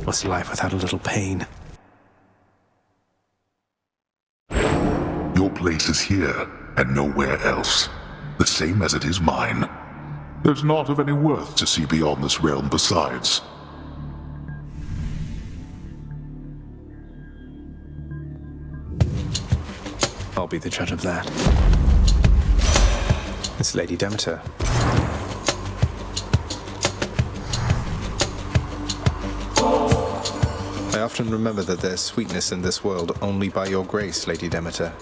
What's life without a little pain? Your place is here, and nowhere else. The same as it is mine. There's naught of any worth to see beyond this realm besides. I'll be the judge of that. It's Lady Demeter. I often remember that there's sweetness in this world only by your grace, Lady Demeter.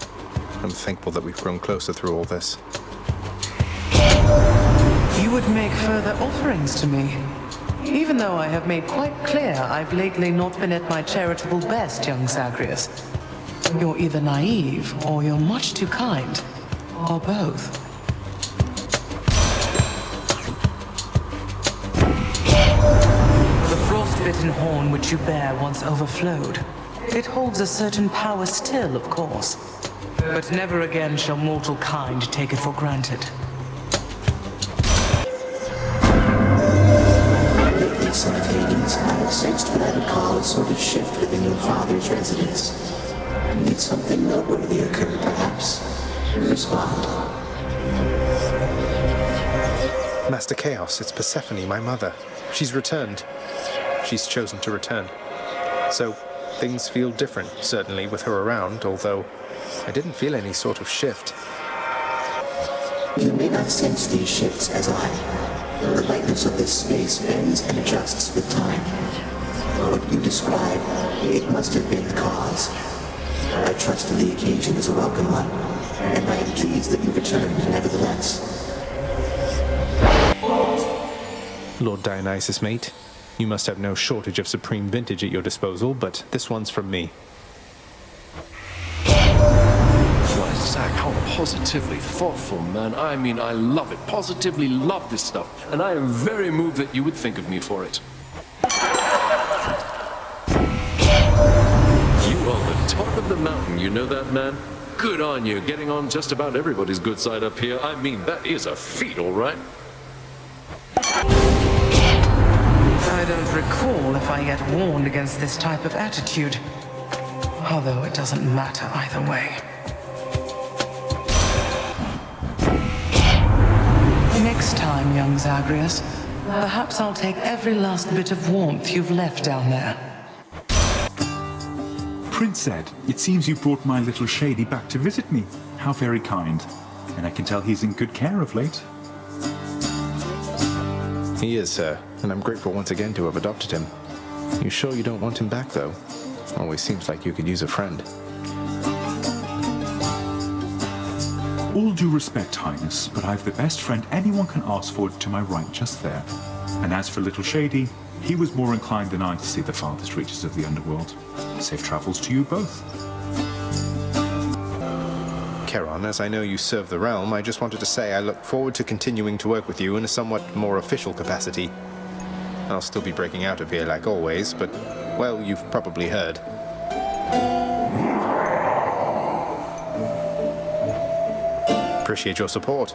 I'm thankful that we've grown closer through all this. You would make further offerings to me. Even though I have made quite clear I've lately not been at my charitable best, young Zagreus. You're either naive, or you're much too kind. Or both. The frost-bitten horn which you bear once overflowed. It holds a certain power still, of course. But never again shall mortal kind take it for granted. Son of Hades, I have sensed what I would call a sort of shift within your father's residence. Did something noteworthy occur, perhaps? Respond. Master Chaos, it's Persephone, my mother. She's returned. She's chosen to return. So, things feel different, certainly, with her around, although I didn't feel any sort of shift. You may not sense these shifts as I. The lightness of this space bends and adjusts with time. What you describe, it must have been the cause. I trust the occasion is a welcome one, and I am pleased that you returned nevertheless. Lord Dionysus, mate, you must have no shortage of supreme vintage at your disposal, but this one's from me. Why, Zach, how positively thoughtful, man. I mean, I love it. Positively love this stuff. And I am very moved that you would think of me for it. You are the top of the mountain, you know that, man? Good on you, getting on just about everybody's good side up here. I mean, that is a feat, all right? I don't recall if I yet warned against this type of attitude. Although it doesn't matter either way. Next time, young Zagreus, perhaps I'll take every last bit of warmth you've left down there. Prince Zed, it seems you brought my little Shady back to visit me. How very kind. And I can tell he's in good care of late. He is, sir, and I'm grateful once again to have adopted him. You sure you don't want him back, though? Always seems like you could use a friend. All due respect, Highness, but I've the best friend anyone can ask for to my right just there. And as for little Shady, he was more inclined than I to see the farthest reaches of the underworld. Safe travels to you both. Charon, as I know you serve the realm, I just wanted to say I look forward to continuing to work with you in a somewhat more official capacity. I'll still be breaking out of here like always, but, well, you've probably heard. Appreciate your support.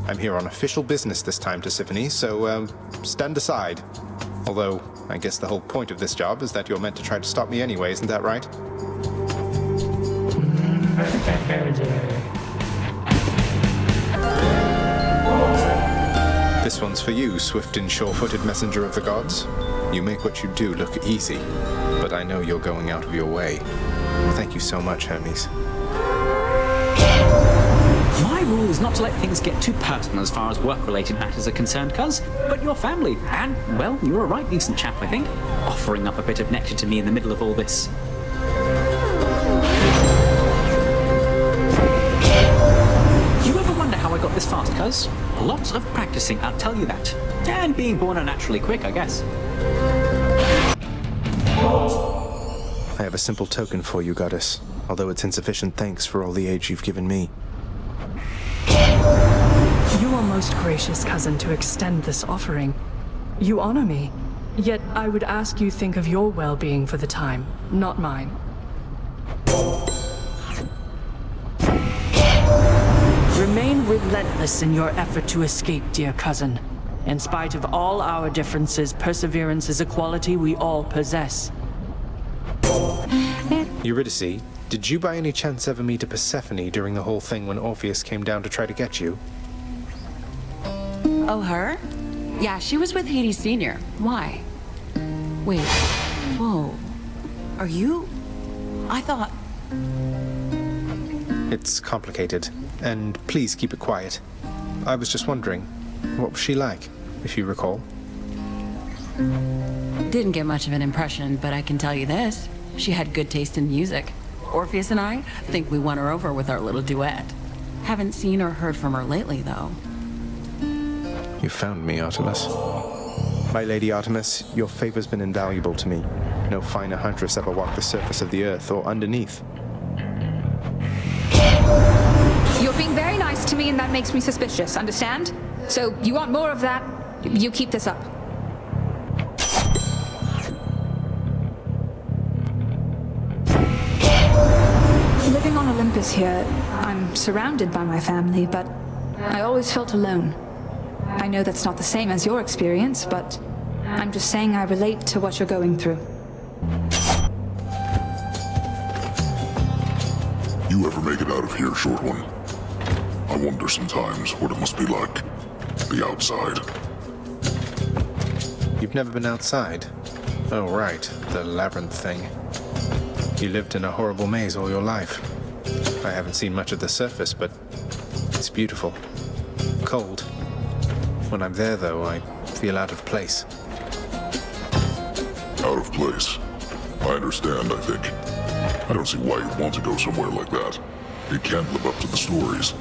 I'm here on official business this time, Tisiphone, so, stand aside. Although, I guess the whole point of this job is that you're meant to try to stop me anyway, isn't that right? This one's for you, swift and sure-footed messenger of the gods. You make what you do look easy, but I know you're going out of your way. Thank you so much, Hermes. My rule is not to let things get too personal as far as work-related matters are concerned, cuz. But your family, and, well, you're a right decent chap, I think. Offering up a bit of nectar to me in the middle of all this. You ever wonder how I got this fast, cuz? Lots of practicing, I'll tell you that. And being born unnaturally quick, I guess. I have a simple token for you, goddess, although it's insufficient thanks for all the aid you've given me. You are most gracious, cousin, to extend this offering. You honor me, yet I would ask you think of your well-being for the time, not mine. Remain relentless in your effort to escape, dear cousin. In spite of all our differences, perseverance is a quality we all possess. Eurydice, did you by any chance ever meet a Persephone during the whole thing when Orpheus came down to try to get you? Oh, her? Yeah, she was with Hades Sr. Why? Wait. Whoa. Are you? I thought... It's complicated, and please keep it quiet. I was just wondering, what was she like, if you recall? Didn't get much of an impression, but I can tell you this. She had good taste in music. Orpheus and I think we won her over with our little duet. Haven't seen or heard from her lately, though. You found me, Artemis. My Lady Artemis, your favor's been invaluable to me. No finer huntress ever walked the surface of the earth or underneath. You're being very nice to me, and that makes me suspicious, understand? So, you want more of that? You keep this up. Living on Olympus here, I'm surrounded by my family, but I always felt alone. I know that's not the same as your experience, but I'm just saying I relate to what you're going through. You ever make it out of here, short one? I wonder sometimes what it must be like. The outside. You've never been outside? Oh, right. The labyrinth thing. You lived in a horrible maze all your life. I haven't seen much of the surface, but it's beautiful. Cold. When I'm there, though, I feel out of place. Out of place. I understand, I think. I don't see why you'd want to go somewhere like that. It can't live up to the stories.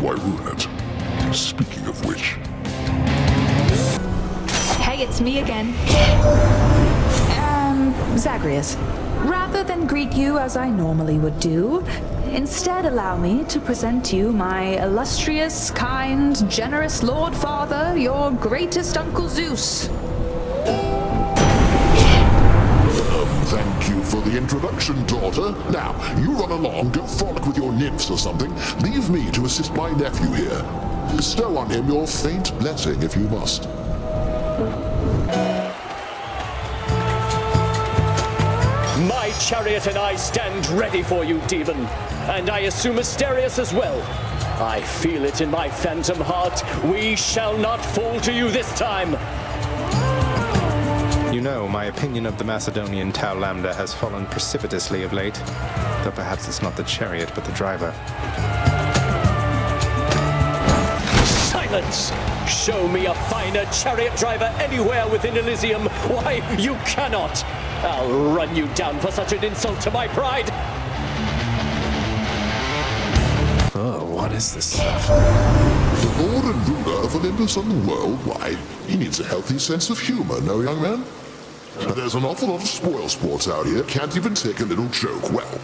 Why ruin it? Speaking of which... Hey, it's me again. Zagreus. Rather than greet you as I normally would do, instead allow me to present to you my illustrious, kind, generous Lord Father, your greatest Uncle Zeus. Thank you for the introduction, daughter. Now, you run along, go frolic with your nymphs or something. Leave me to assist my nephew here. Bestow on him your faint blessing if you must. My chariot and I stand ready for you, demon. And I assume Asterius as well. I feel it in my phantom heart. We shall not fall to you this time. You know, my opinion of the Macedonian Tau Lambda has fallen precipitously of late. Though perhaps it's not the chariot, but the driver. Silence! Show me a finer chariot driver anywhere within Elysium. Why, you cannot! I'll run you down for such an insult to my pride! Oh, what is this stuff? The Lord and ruler of Olympus and the world, why, he needs a healthy sense of humor, no, young man? There's an awful lot of spoil sports out here, can't even take a little joke. Well,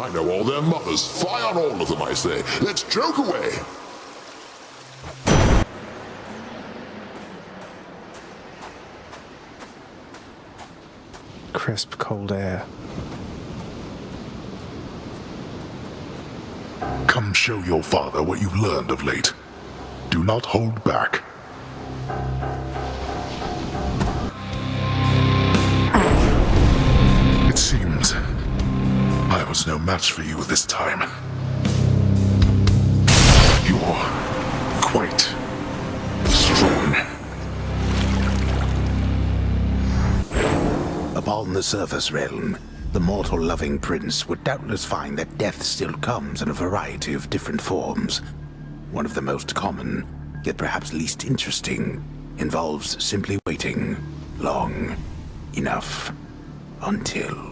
I know all their mothers. Fly on all of them, I say. Let's joke away! Crisp, cold air. Come show your father what you've learned of late. Do not hold back. It seems I was no match for you this time. You're quite strong. Upon the surface realm, the mortal-loving prince would doubtless find that death still comes in a variety of different forms. One of the most common, yet perhaps least interesting, involves simply waiting long enough until...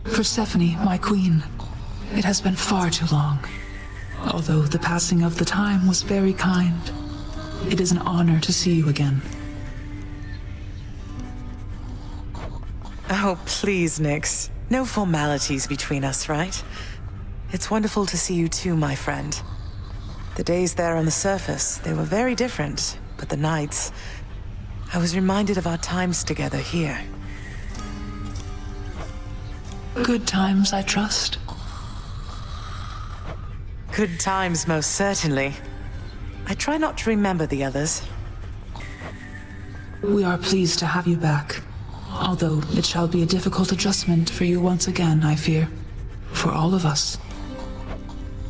Persephone, my queen. It has been far too long. Although the passing of the time was very kind, it is an honor to see you again. Oh, please, Nyx. No formalities between us, right? It's wonderful to see you too, my friend. The days there on the surface, they were very different, but the nights... I was reminded of our times together here. Good times, I trust. Good times, most certainly. I try not to remember the others. We are pleased to have you back. Although it shall be a difficult adjustment for you once again, I fear. For all of us.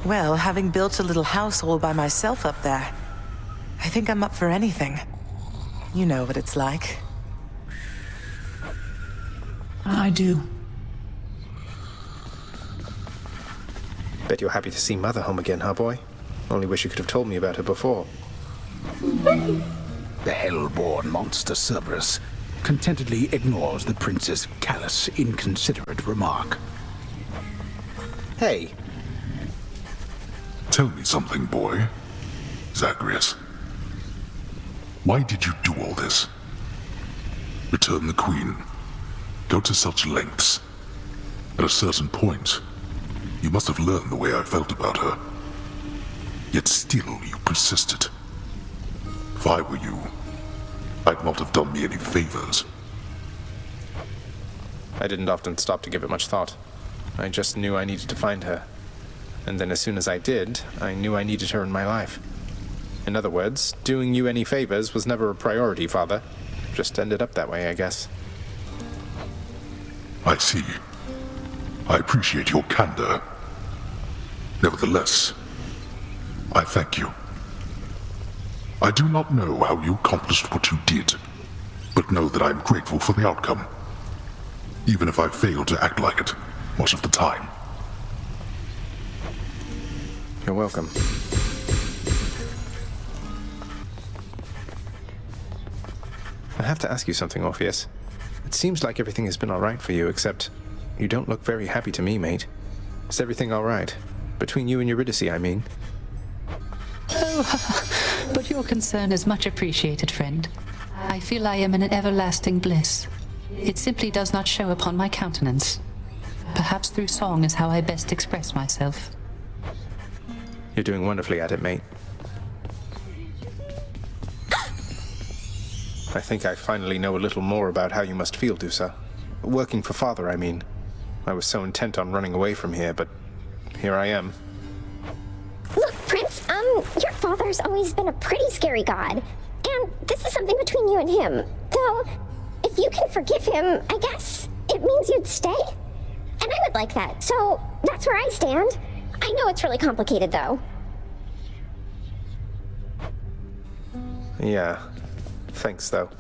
Well, having built a little house all by myself up there, I think I'm up for anything. You know what it's like. I do. Bet you're happy to see Mother home again, huh, boy? Only wish you could have told me about her before. The hell-born monster Cerberus contentedly ignores the prince's callous, inconsiderate remark. Hey. Tell me something, boy. Zagreus. Why did you do all this? Return the Queen. Go to such lengths. At a certain point, you must have learned the way I felt about her. Yet still you persisted. If I were you, I'd not have done me any favors. I didn't often stop to give it much thought. I just knew I needed to find her. And then as soon as I did, I knew I needed her in my life. In other words, doing you any favors was never a priority, Father. Just ended up that way, I guess. I see. I appreciate your candor. Nevertheless, I thank you. I do not know how you accomplished what you did, but know that I am grateful for the outcome, even if I failed to act like it much of the time. You're welcome. I have to ask you something, Orpheus. It seems like everything has been all right for you, except you don't look very happy to me, mate. Is everything all right? Between you and Eurydice, I mean. Oh, but your concern is much appreciated, friend. I feel I am in an everlasting bliss. It simply does not show upon my countenance. Perhaps through song is how I best express myself. You're doing wonderfully at it, mate. I think I finally know a little more about how you must feel, Dusa. Working for Father, I mean. I was so intent on running away from here, but here I am. Look, Prince, your father's always been a pretty scary god. And this is something between you and him. Though, if you can forgive him, I guess it means you'd stay. And I would like that, so that's where I stand. I know it's really complicated, though. Yeah. Thanks, though.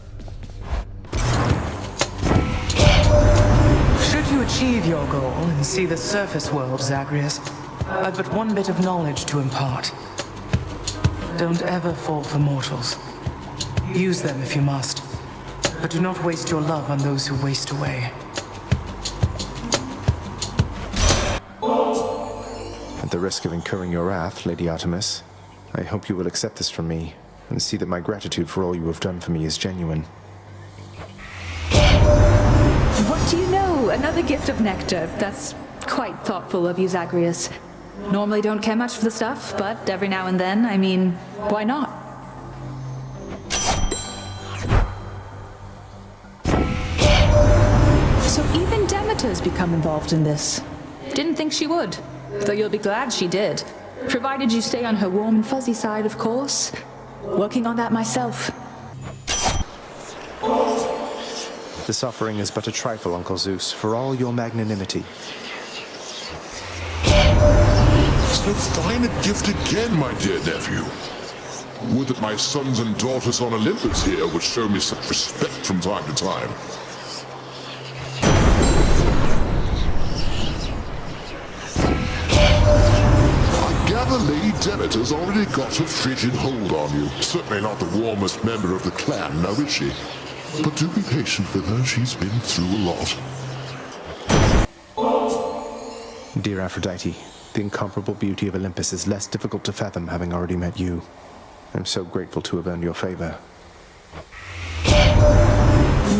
Should you achieve your goal and see the surface world, Zagreus, I've but one bit of knowledge to impart. Don't ever fall for mortals. Use them if you must, but do not waste your love on those who waste away. At the risk of incurring your wrath, Lady Artemis, I hope you will accept this from me and see that my gratitude for all you have done for me is genuine. What do you know? Another gift of nectar. That's quite thoughtful of you, Zagreus. Normally don't care much for the stuff, but every now and then, I mean, why not? So even Demeter's become involved in this. Didn't think she would, though you'll be glad she did. Provided you stay on her warm and fuzzy side, of course. Working on that myself. This offering is but a trifle, Uncle Zeus, for all your magnanimity. So fine a gift again, my dear nephew. Would that my sons and daughters on Olympus here would show me such respect from time to time. I gather Lady Demeter's already got a frigid hold on you. Certainly not the warmest member of the clan, now is she? But do be patient with her, she's been through a lot. Dear Aphrodite, the incomparable beauty of Olympus is less difficult to fathom having already met you. I'm so grateful to have earned your favor.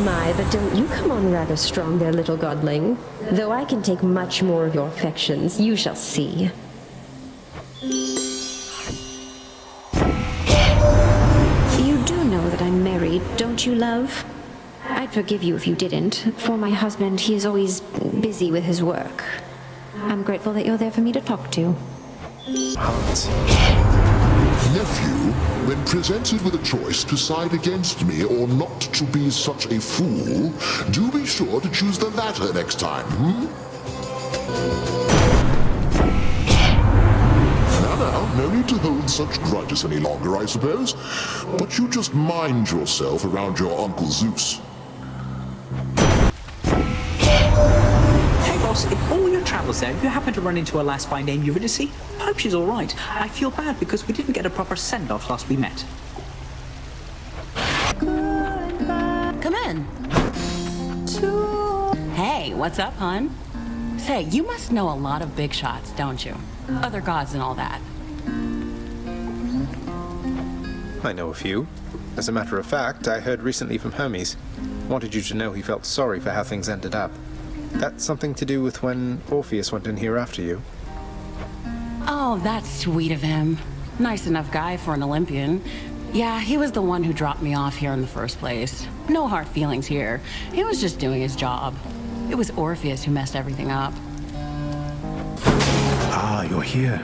My, but don't you come on rather strong there, little godling. Though I can take much more of your affections, you shall see. You do know that I'm married, don't you, love? I'd forgive you if you didn't. For my husband, he is always busy with his work. I'm grateful that you're there for me to talk to. Hans. Nephew, when presented with a choice to side against me or not to be such a fool, do be sure to choose the latter next time, Now, no need to hold such grudges any longer, I suppose. But you just mind yourself around your Uncle Zeus. Hey boss, in all your travels there, you happen to run into a lass by name Eurydice? I hope she's alright. I feel bad because we didn't get a proper send-off last we met. Come in. Hey, what's up, hon? Say, you must know a lot of big shots, don't you? Other gods and all that. I know a few. As a matter of fact, I heard recently from Hermes. Wanted you to know he felt sorry for how things ended up. That's something to do with when Orpheus went in here after you. Oh, that's sweet of him. Nice enough guy for an Olympian. Yeah, he was the one who dropped me off here in the first place. No hard feelings here. He was just doing his job. It was Orpheus who messed everything up. Ah, you're here.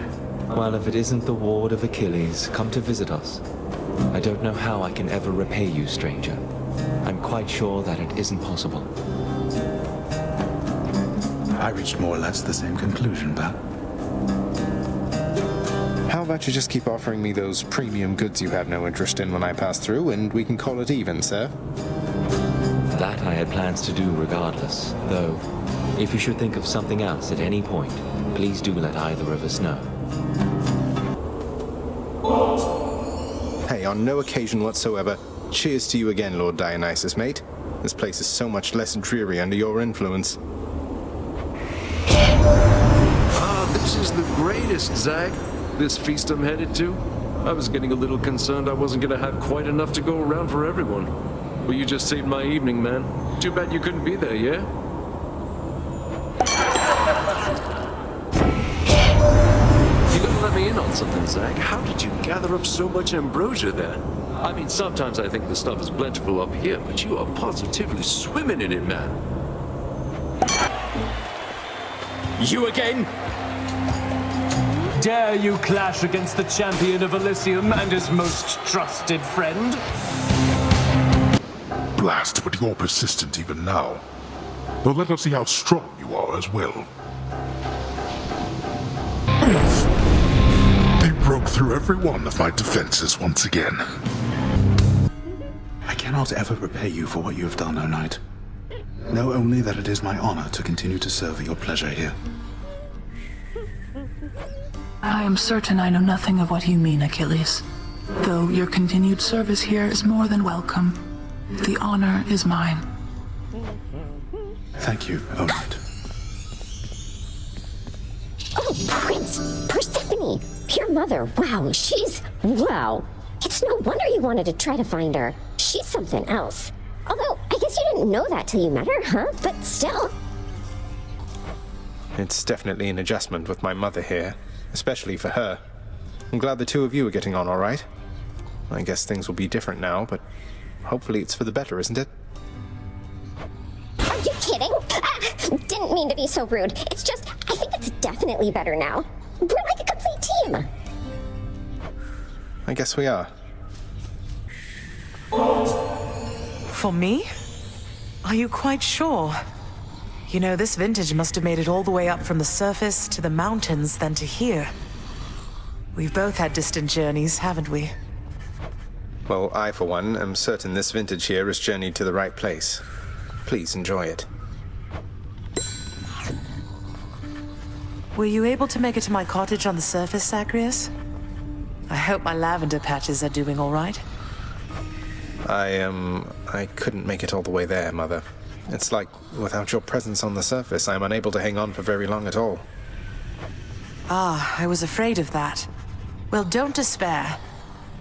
Well, if it isn't the ward of Achilles, come to visit us. I don't know how I can ever repay you, stranger. I'm quite sure that it isn't possible. I reached more or less the same conclusion, pal. How about you just keep offering me those premium goods you have no interest in when I pass through, and we can call it even, sir? That I had plans to do regardless, though if you should think of something else at any point, please do let either of us know. Hey, on no occasion whatsoever. Cheers to you again, Lord Dionysus, mate. This place is so much less dreary under your influence. This is the greatest, Zag. This feast I'm headed to. I was getting a little concerned I wasn't gonna have quite enough to go around for everyone. Well, you just saved my evening, man. Too bad you couldn't be there, yeah? You gotta let me in on something, Zag. How did you gather up so much ambrosia there? I mean, sometimes I think the stuff is plentiful up here, but you are positively swimming in it, man. You again? Dare you clash against the champion of Elysium and his most trusted friend? Blast, but you're persistent even now. Well, let us see how strong you are as well. You broke through every one of my defenses once again. I cannot ever repay you for what you have done, O Knight. Know only that it is my honor to continue to serve at your pleasure here. I am certain I know nothing of what you mean, Achilles. Though your continued service here is more than welcome. The honor is mine. Thank you, O Knight. Oh, Prince! Persephone! Your mother, wow, wow. It's no wonder you wanted to try to find her. She's something else. Although, I guess you didn't know that till you met her, huh? But still. It's definitely an adjustment with my mother here, especially for her. I'm glad the two of you are getting on all right. I guess things will be different now, but hopefully it's for the better, isn't it? Are you kidding? Didn't mean to be so rude. It's just, I think it's definitely better now. We're like a complete team. I guess we are. For me? Are you quite sure? You know, this vintage must have made it all the way up from the surface to the mountains, then to here. We've both had distant journeys, haven't we? Well, I, for one, am certain this vintage here has journeyed to the right place. Please enjoy it. Were you able to make it to my cottage on the surface, Zagreus? I hope my lavender patches are doing all right. I couldn't make it all the way there, Mother. It's like, without your presence on the surface, I'm unable to hang on for very long at all. Ah, I was afraid of that. Well, don't despair.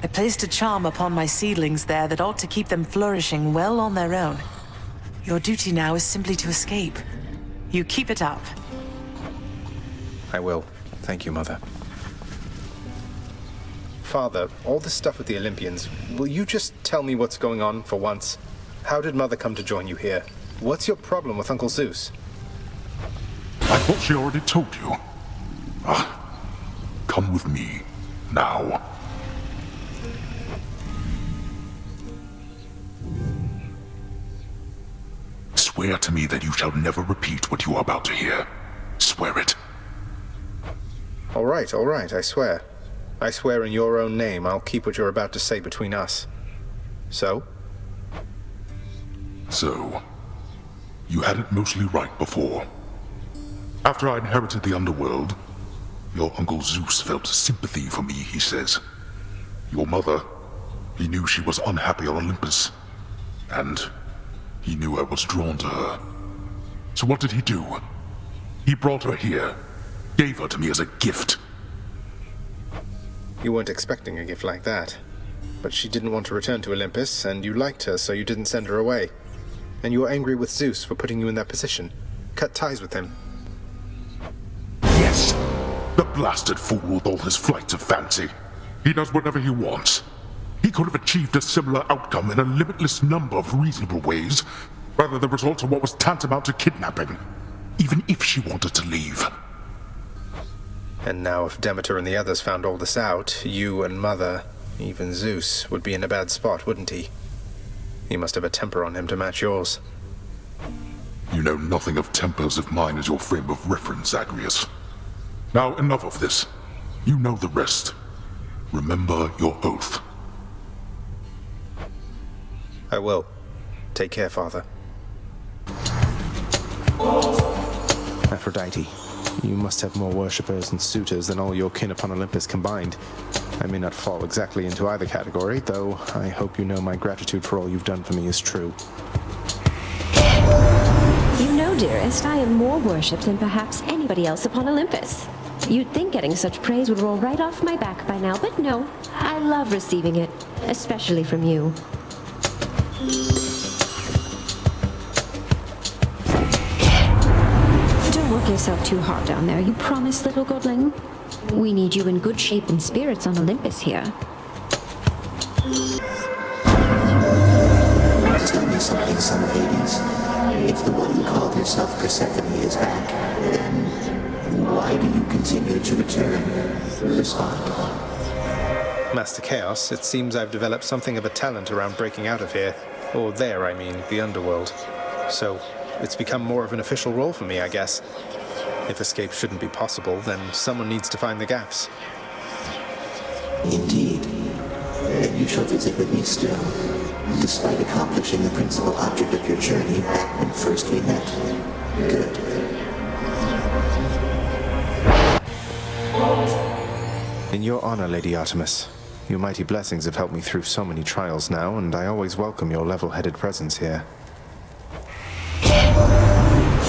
I placed a charm upon my seedlings there that ought to keep them flourishing well on their own. Your duty now is simply to escape. You keep it up. I will. Thank you, Mother. Father, all this stuff with the Olympians, will you just tell me what's going on for once? How did Mother come to join you here? What's your problem with Uncle Zeus? I thought she already told you. Come with me, now. Swear to me that you shall never repeat what you are about to hear. Swear it. All right, I swear. I swear in your own name I'll keep what you're about to say between us. So, you had it mostly right before. After I inherited the underworld, your Uncle Zeus felt sympathy for me, he says. Your mother, he knew she was unhappy on Olympus, and he knew I was drawn to her. So what did he do? He brought her here, gave her to me as a gift. You weren't expecting a gift like that. But she didn't want to return to Olympus, and you liked her, so you didn't send her away. And you were angry with Zeus for putting you in that position. Cut ties with him. Yes! The blasted fool with all his flights of fancy. He does whatever he wants. He could have achieved a similar outcome in a limitless number of reasonable ways, rather the result of what was tantamount to kidnapping, even if she wanted to leave. And now if Demeter and the others found all this out, you and Mother, even Zeus, would be in a bad spot, wouldn't he? He must have a temper on him to match yours. You know nothing of tempers if mine is your frame of reference, Zagreus. Now enough of this. You know the rest. Remember your oath. I will. Take care, Father. Aphrodite, you must have more worshippers and suitors than all your kin upon Olympus combined. I may not fall exactly into either category, though I hope you know my gratitude for all you've done for me is true. You know, dearest, I am more worshipped than perhaps anybody else upon Olympus. You'd think getting such praise would roll right off my back by now, but no. I love receiving it, especially from you. Don't work yourself too hard down there, you promise, little godling? We need you in good shape and spirits on Olympus here. Tell me something, son of Hades. If the one who called herself Persephone is back, then why do you continue to return? Respond. Master Chaos, it seems I've developed something of a talent around breaking out of here. Or there, I mean, the underworld. So, it's become more of an official role for me, I guess. If escape shouldn't be possible, then someone needs to find the gaps. Indeed. And you shall visit with me still, despite accomplishing the principal object of your journey back when first we met. Good. In your honor, Lady Artemis. Your mighty blessings have helped me through so many trials now, and I always welcome your level-headed presence here.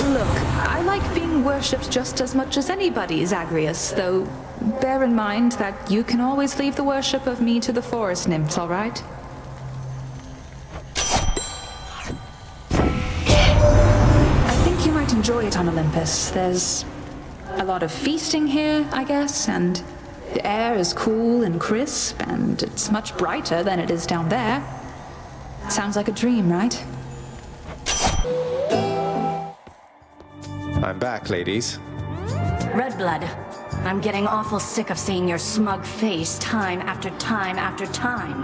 Look, I like being worshipped just as much as anybody, Zagreus, though bear in mind that you can always leave the worship of me to the forest nymphs, all right? I think you might enjoy it on Olympus. There's a lot of feasting here, I guess, and the air is cool and crisp, and it's much brighter than it is down there. Sounds like a dream, right? I'm back, ladies. Redblood, I'm getting awful sick of seeing your smug face time after time after time.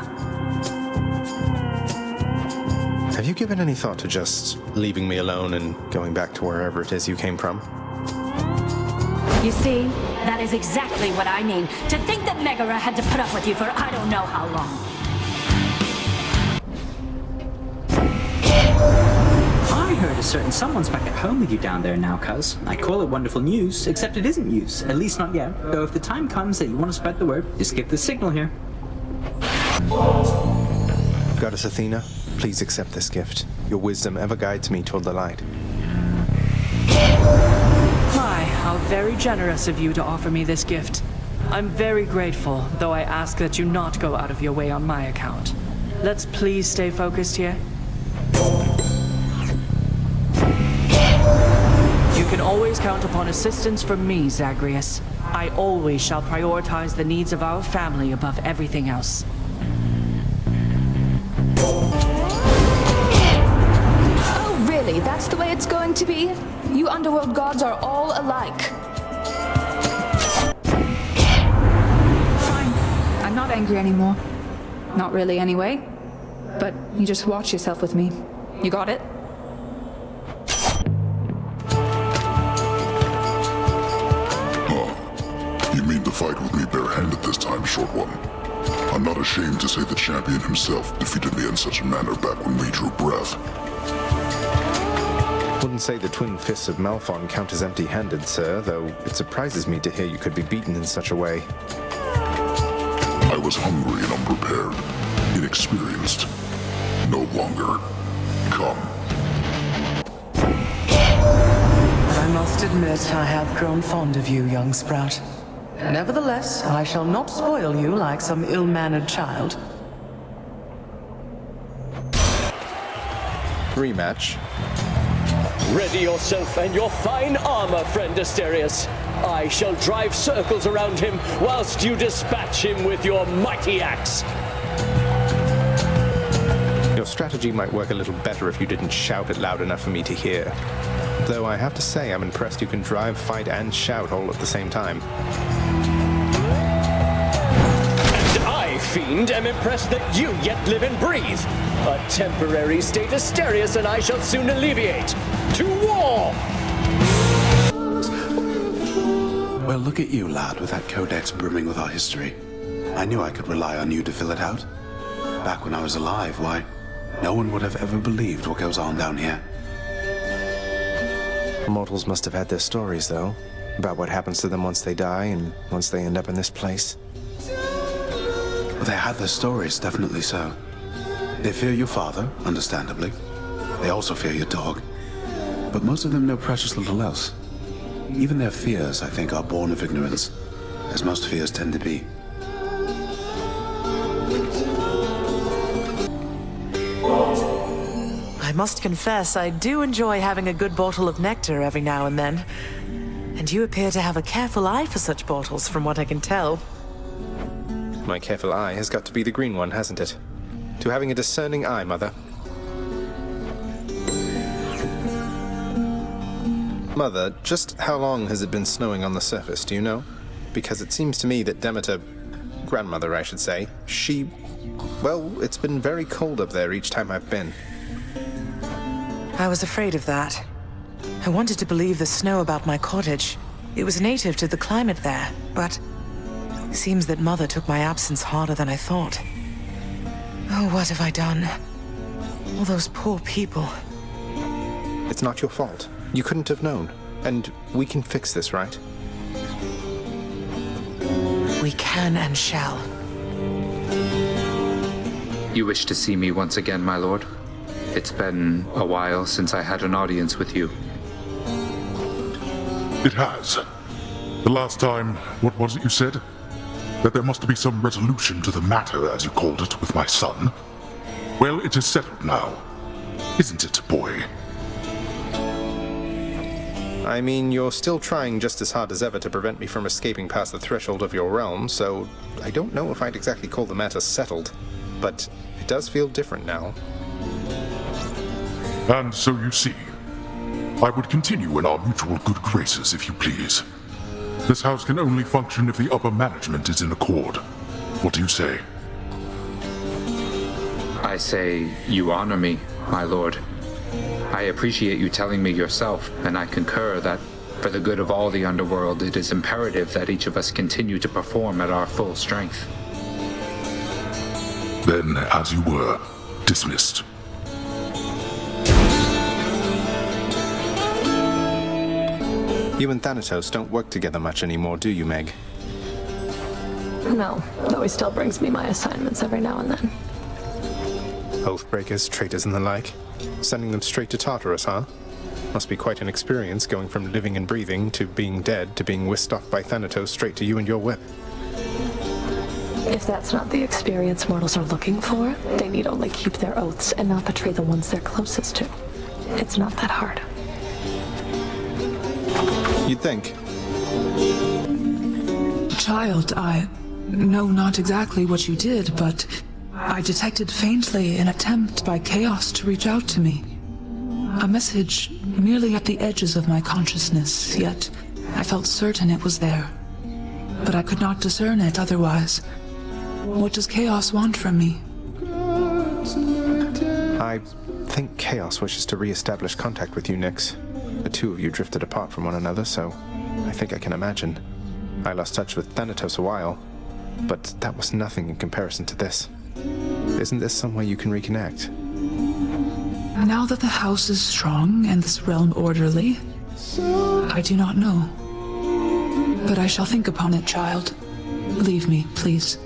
Have you given any thought to just leaving me alone and going back to wherever it is you came from? You see, that is exactly what I mean. To think that Megara had to put up with you for I don't know how long. I heard a certain someone's back at home with you down there now, cuz. I'd call it wonderful news, except it isn't news. At least not yet. Though if the time comes that you want to spread the word, just give the signal here. Goddess Athena, please accept this gift. Your wisdom ever guides me toward the light. My, how very generous of you to offer me this gift. I'm very grateful, though I ask that you not go out of your way on my account. Let's please stay focused here. You can always count upon assistance from me, Zagreus. I always shall prioritize the needs of our family above everything else. that's the way it's going to be, you underworld gods are all alike. Fine. I'm not angry anymore. Not really, anyway. But you just watch yourself with me. You got it? You mean to fight with me barehanded this time, short one? I'm not ashamed to say the champion himself defeated me in such a manner back when we drew breath. Wouldn't say the twin fists of Malphon count as empty-handed, sir, though it surprises me to hear you could be beaten in such a way. I was hungry and unprepared, inexperienced. No longer. Come. I must admit I have grown fond of you, young sprout. Nevertheless, I shall not spoil you like some ill-mannered child. Rematch. Ready yourself and your fine armor, friend Asterius. I shall drive circles around him whilst you dispatch him with your mighty axe. Your strategy might work a little better if you didn't shout it loud enough for me to hear. Though I have to say I'm impressed you can drive, fight, and shout all at the same time. And I, Fiend, am impressed that you yet live and breathe. A temporary state Asterius and I shall soon alleviate. To war! Well, look at you, lad, with that codex brimming with our history. I knew I could rely on you to fill it out. Back when I was alive, why, no one would have ever believed what goes on down here. Mortals must have had their stories, though, about what happens to them once they die and once they end up in this place. Well, they had their stories, definitely so. They fear your father, understandably. They also fear your dog. But most of them know precious little else. Even their fears, I think, are born of ignorance, as most fears tend to be. I must confess, I do enjoy having a good bottle of nectar every now and then. And you appear to have a careful eye for such bottles, from what I can tell. My careful eye has got to be the green one, hasn't it? To having a discerning eye, Mother. Mother, just how long has it been snowing on the surface, do you know? Because it seems to me that Demeter, grandmother I should say, well, it's been very cold up there each time I've been. I was afraid of that. I wanted to believe the snow about my cottage. It was native to the climate there, but it seems that Mother took my absence harder than I thought. Oh, what have I done? All those poor people. It's not your fault. You couldn't have known. And we can fix this, right? We can and shall. You wish to see me once again, my lord? It's been a while since I had an audience with you. It has. The last time, what was it you said? That there must be some resolution to the matter, as you called it, with my son. Well, it is settled now. Isn't it, boy? I mean, you're still trying just as hard as ever to prevent me from escaping past the threshold of your realm, so I don't know if I'd exactly call the matter settled, but it does feel different now. And so you see, I would continue in our mutual good graces, if you please. This house can only function if the upper management is in accord. What do you say? I say you honor me, my lord. I appreciate you telling me yourself, and I concur that for the good of all the underworld, it is imperative that each of us continue to perform at our full strength. Then, as you were, dismissed. You and Thanatos don't work together much anymore, do you, Meg? No, though he still brings me my assignments every now and then. Oathbreakers, traitors, and the like. Sending them straight to Tartarus, huh? Must be quite an experience going from living and breathing to being dead to being whisked off by Thanatos straight to you and your whip. If that's not the experience mortals are looking for, they need only keep their oaths and not betray the ones they're closest to. It's not that hard. You'd think. Child, I know not exactly what you did, but I detected faintly an attempt by Chaos to reach out to me. A message merely at the edges of my consciousness, yet I felt certain it was there. But I could not discern it otherwise. What does Chaos want from me? I think Chaos wishes to re-establish contact with you, Nyx. The two of you drifted apart from one another, so I think I can imagine. I lost touch with Thanatos a while, but that was nothing in comparison to this. Isn't this some way you can reconnect? Now that the house is strong and this realm orderly, I do not know. But I shall think upon it, child. Leave me, please.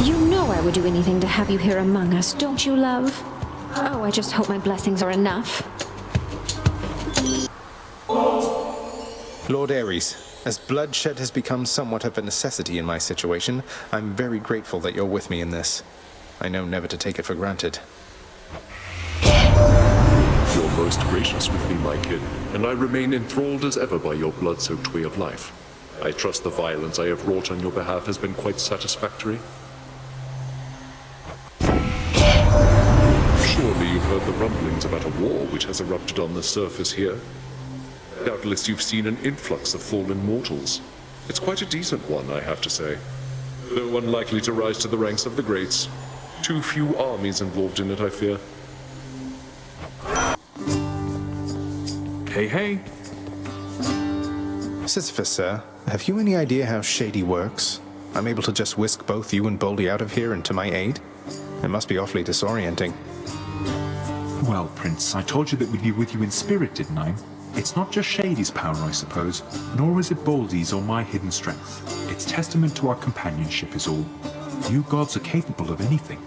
You know I would do anything to have you here among us, don't you, love? Oh, I just hope my blessings are enough. Lord Ares, as bloodshed has become somewhat of a necessity in my situation, I'm very grateful that you're with me in this. I know never to take it for granted. You're most gracious with me, my kid, and I remain enthralled as ever by your blood-soaked way of life. I trust the violence I have wrought on your behalf has been quite satisfactory. Surely you've heard the rumblings about a war which has erupted on the surface here. Doubtless you've seen an influx of fallen mortals. It's quite a decent one, I have to say. Though unlikely to rise to the ranks of the greats. Too few armies involved in it, I fear. Hey, hey. Sisyphus, sir, have you any idea how Shady works? I'm able to just whisk both you and Boldy out of here and to my aid? It must be awfully disorienting. Well, Prince, I told you that we'd be with you in spirit, didn't I? It's not just Shady's power, I suppose, nor is it Boldy's or my hidden strength. It's testament to our companionship is all. You gods are capable of anything.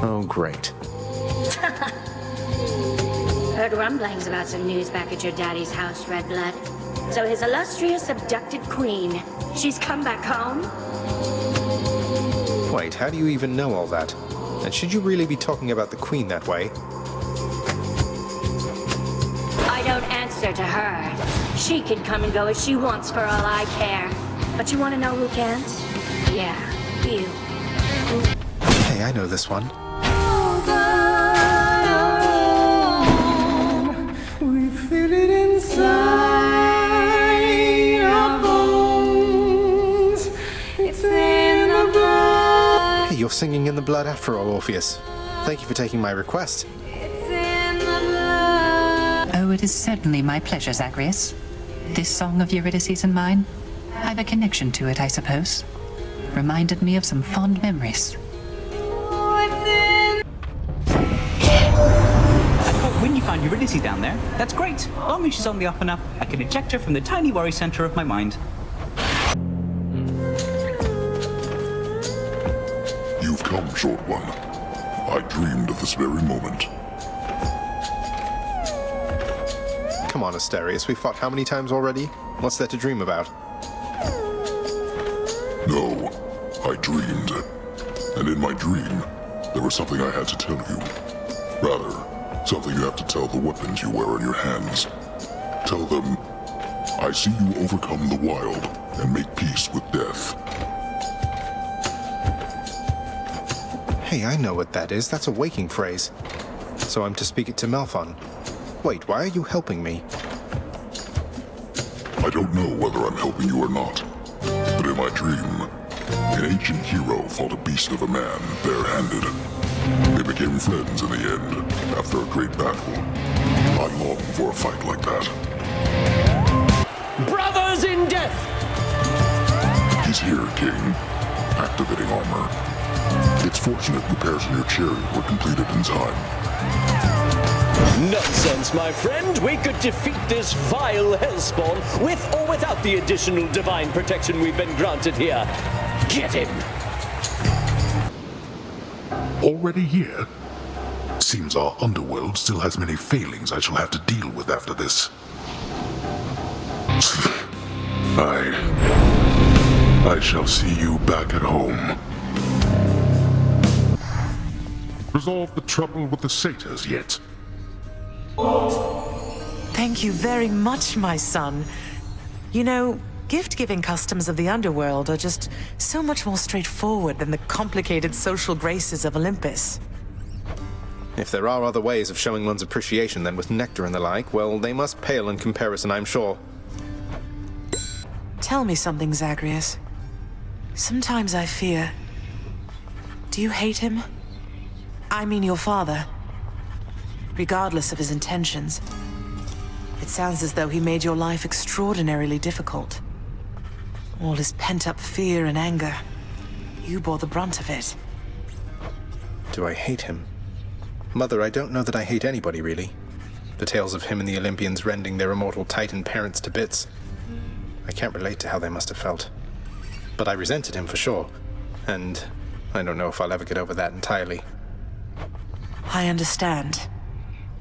Oh, great. Heard rumblings about some news back at your daddy's house, Redblood. So his illustrious abducted queen, she's come back home? Wait, how do you even know all that? And should you really be talking about the Queen that way? I don't answer to her. She can come and go as she wants for all I care. But you want to know who can't? Yeah, you. Hey, I know this one. We feel it inside our bones. It's in the blood. Hey, you're singing in the blood after all, Orpheus. Thank you for taking my request. Oh, it is certainly my pleasure, Zagreus. This song of Eurydice's and mine, I've a connection to it, I suppose. Reminded me of some fond memories. When you find Eurydice down there, that's great. Long as she's on the up and up, I can eject her from the tiny worry center of my mind. You've come, short one. I dreamed of this very moment. Come on, Asterius, we've fought how many times already? What's there to dream about? No, I dreamed. And in my dream, there was something I had to tell you. Rather, something you have to tell the weapons you wear on your hands. Tell them, I see you overcome the wild and make peace with death. Hey, I know what that is. That's a waking phrase. So I'm to speak it to Malphon. Wait, why are you helping me? I don't know whether I'm helping you or not, but in my dream, an ancient hero fought a beast of a man bare-handed. They became friends in the end, after a great battle. I long for a fight like that. Brothers in death! He's here, King. Activating armor. It's fortunate repairs in your chariot were completed in time. Nonsense, my friend. We could defeat this vile hellspawn with or without the additional divine protection we've been granted here. Get him! Already here? Seems our underworld still has many failings I shall have to deal with after this. I shall see you back at home. Resolve the trouble with the satyrs yet? Thank you very much, my son. You know, Gift-giving customs of the underworld are just so much more straightforward than the complicated social graces of Olympus. If there are other ways of showing one's appreciation than with nectar and the like, well, they must pale in comparison, I'm sure. Tell me something, Zagreus. Sometimes I fear... Do you hate him? I mean your father. Regardless of his intentions. It sounds as though he made your life extraordinarily difficult. All his pent-up fear and anger. You bore the brunt of it. Do I hate him? Mother, I don't know that I hate anybody, really. The tales of him and the Olympians rending their immortal Titan parents to bits. I can't relate to how they must have felt. But I resented him for sure. And I don't know if I'll ever get over that entirely. I understand.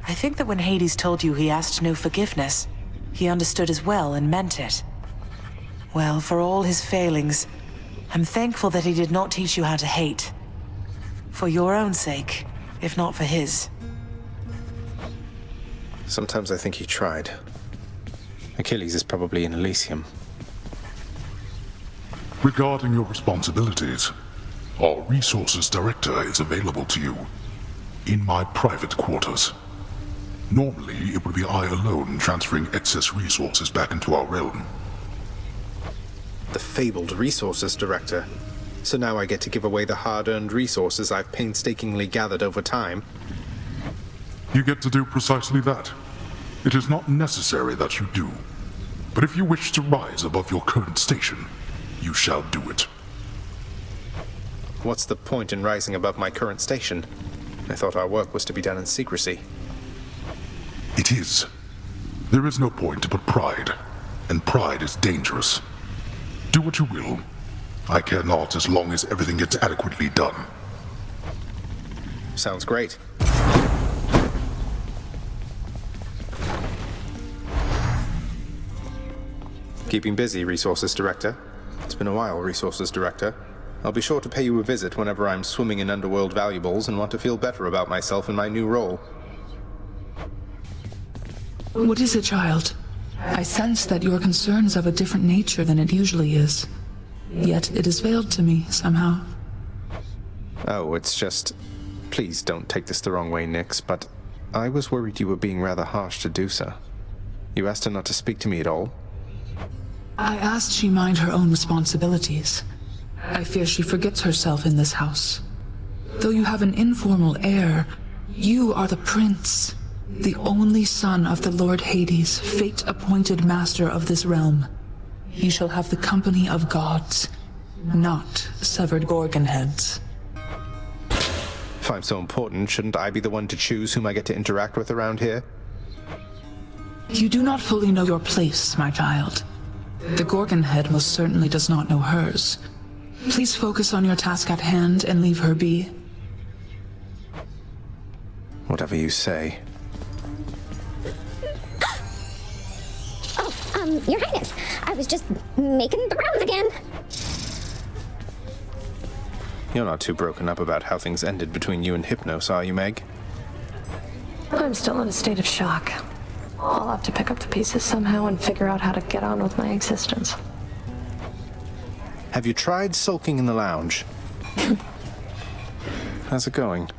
I think that when Hades told you he asked no forgiveness, he understood as well and meant it. Well, for all his failings, I'm thankful that he did not teach you how to hate. For your own sake, if not for his. Sometimes I think he tried. Achilles is probably in Elysium. Regarding your responsibilities, our resources director is available to you in my private quarters. Normally, it would be I alone transferring excess resources back into our realm. The fabled resources director. So now I get to give away the hard-earned resources I've painstakingly gathered over time. You get to do precisely that. It is not necessary that you do. But if you wish to rise above your current station, you shall do it. What's the point in rising above my current station? I thought our work was to be done in secrecy. It is. There is no point but pride, and pride is dangerous. Do what you will. I care not as long as everything gets adequately done. Sounds great. Keeping busy, Resources Director. It's been a while, Resources Director. I'll be sure to pay you a visit whenever I'm swimming in underworld valuables and want to feel better about myself in my new role. What is it, child? I sense that your concern's of a different nature than it usually is. Yet it is veiled to me, somehow. Oh, it's just... Please don't take this the wrong way, Nyx, but I was worried you were being rather harsh to Dusa. You asked her not to speak to me at all? I asked she mind her own responsibilities. I fear she forgets herself in this house. Though you have an informal heir, you are the prince, the only son of the Lord Hades, fate-appointed master of this realm. He shall have the company of gods, not severed Gorgon heads. If I'm so important, shouldn't I be the one to choose whom I get to interact with around here? You do not fully know your place, my child. The Gorgon head most certainly does not know hers. Please focus on your task at hand and leave her be. Whatever you say. Oh, Your Highness, I was just making the rounds again. You're not too broken up about how things ended between you and Hypnos, are you, Meg? I'm still in a state of shock. I'll have to pick up the pieces somehow and figure out how to get on with my existence. Have you tried sulking in the lounge? How's it going?